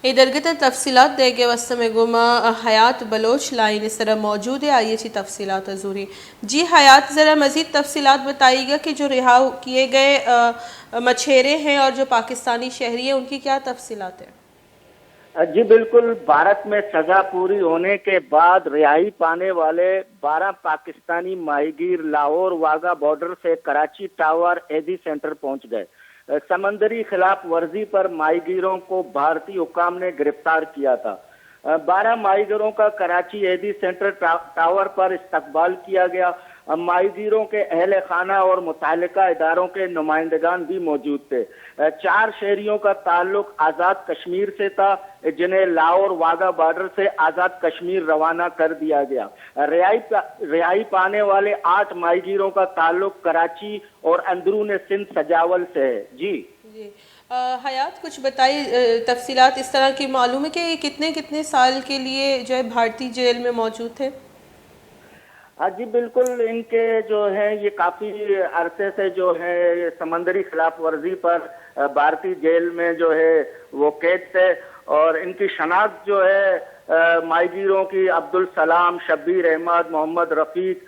درگت تفصیلات دے کے وسط میں گما حیات بلوچ لائن اس طرح موجود ہے، آئیے چی تفصیلات ضروری جی حیات ذرا مزید تفصیلات بتائیے گا کہ جو رہا کیے گئے مچھیرے ہیں اور جو پاکستانی شہری ہیں ان کی کیا تفصیلات ہیں؟ جی بالکل، بھارت میں سزا پوری ہونے کے بعد رہائی پانے والے 12 پاکستانی ماہی گیر لاہور واگا بارڈر سے کراچی ٹاور ایدی سینٹر پہنچ گئے۔ سمندری خلاف ورزی پر ماہی گیروں کو بھارتی حکام نے گرفتار کیا تھا۔ 12 ماہی گیروں کا کراچی ایدی سینٹر ٹاور پر استقبال کیا گیا۔ ماہی گیروں کے اہل خانہ اور متعلقہ اداروں کے نمائندگان بھی موجود تھے۔ 4 شہریوں کا تعلق آزاد کشمیر سے تھا، جنہیں لاہور واگا بارڈر سے آزاد کشمیر روانہ کر دیا گیا۔ رہائی پانے والے 8 ماہی گیروں کا تعلق کراچی اور اندرون سندھ سجاول سے ہے۔ جی حیات کچھ بتائی تفصیلات اس طرح کی معلوم ہے کہ یہ کتنے سال کے لیے جو ہے بھارتی جیل میں موجود تھے؟ جی بالکل، ان کے جو ہے یہ کافی عرصے سے جو ہے سمندری خلاف ورزی پر بھارتی جیل میں جو ہے وہ قید تھے، اور ان کی شناخت جو ہے ماہی گیروں کی عبدالسلام، شبیر احمد، محمد رفیق،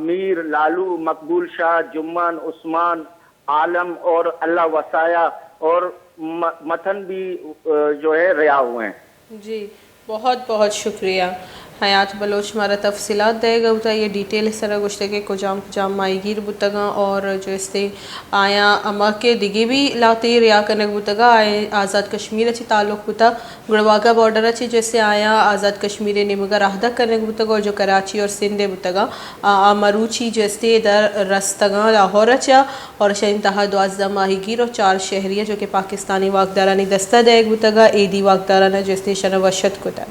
میر، لالو، مقبول شاہ، جمن، عثمان، عالم اور اللہ وسایا اور متن بھی جو ہے رہا ہوئے ہیں۔ جی بہت بہت شکریہ حیات بلوچ ہمارا تفصیلات دے گا ہوتا یہ ڈیٹیل اس طرح گوشتے کے کجام مائی گیر بتگا اور جو اس سے آیا اما کے دگی بھی لاتی ریا کنک بتگا آئے آزاد کشمیر اچھی تعلق بتا گڑواگا بارڈر اچھی جیسے آیا آزاد کشمیر نمگا راہدہ کنک بتگا اور جو کراچی اور سندھ بتگا مروچی جیسے در رستگا لاہور اچھا اور شہ انتہا 12 ماہی گیر اور 4 شہریہ جو کہ پاکستانی واقدارانی دستہ دے بتگا ایدی واقدارانہ جیسے شنوشت کو تا